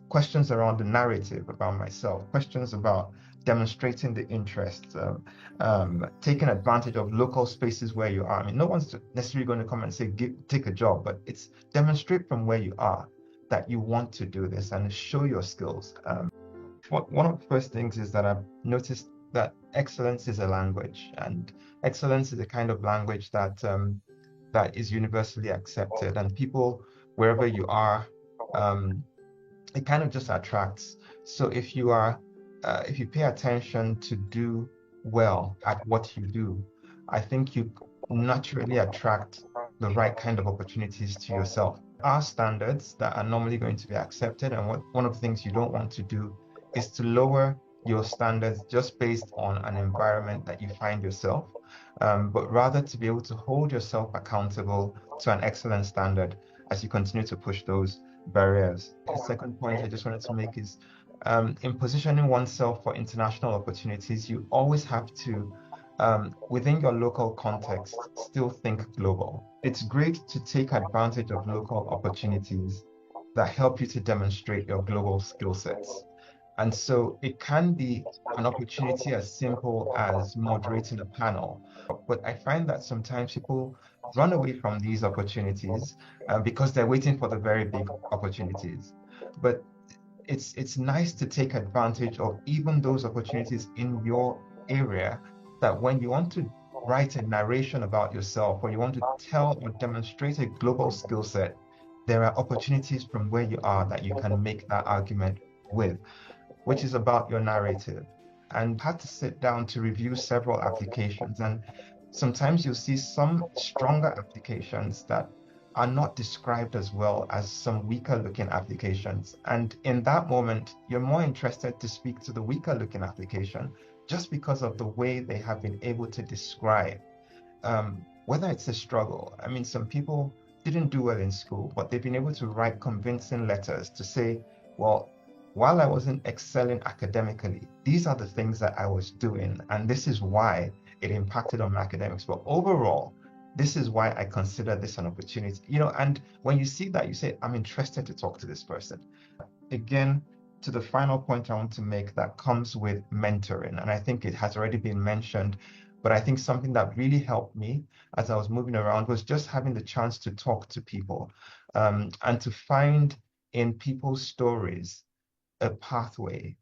questions around the narrative about myself, questions about demonstrating the interest, taking advantage of local spaces where you are. I mean, no one's necessarily going to come and say, take a job, but it's demonstrate from where you are that you want to do this and show your skills. One of the first things is that I've noticed that excellence is a language, and excellence is a kind of language that is universally accepted, and people, wherever you are, um, it kind of just attracts. So if you pay attention to do well at what you do, I think you naturally attract the right kind of opportunities to yourself. Our standards that are normally going to be accepted, and one of the things you don't want to do is to lower your standards just based on an environment that you find yourself, but rather to be able to hold yourself accountable to an excellent standard as you continue to push those barriers. The second point I just wanted to make is in positioning oneself for international opportunities, you always have to, within your local context, still think global. It's great to take advantage of local opportunities that help you to demonstrate your global skill sets. And so it can be an opportunity as simple as moderating a panel. But I find that sometimes people run away from these opportunities because they're waiting for the very big opportunities. But it's nice to take advantage of even those opportunities in your area, that when you want to write a narration about yourself or you want to tell or demonstrate a global skill set, there are opportunities from where you are that you can make that argument with, which is about your narrative. And had to sit down to review several applications. And sometimes you'll see some stronger applications that are not described as well as some weaker looking applications. And in that moment, you're more interested to speak to the weaker looking application just because of the way they have been able to describe whether it's a struggle. I mean, some people didn't do well in school, but they've been able to write convincing letters to say, well, while I wasn't excelling academically, these are the things that I was doing, and this is why it impacted on my academics. But overall, this is why I consider this an opportunity. And when you see that, you say, I'm interested to talk to this person. Again, to the final point I want to make that comes with mentoring, and I think it has already been mentioned, but I think something that really helped me as I was moving around was just having the chance to talk to people, and to find in people's stories a pathway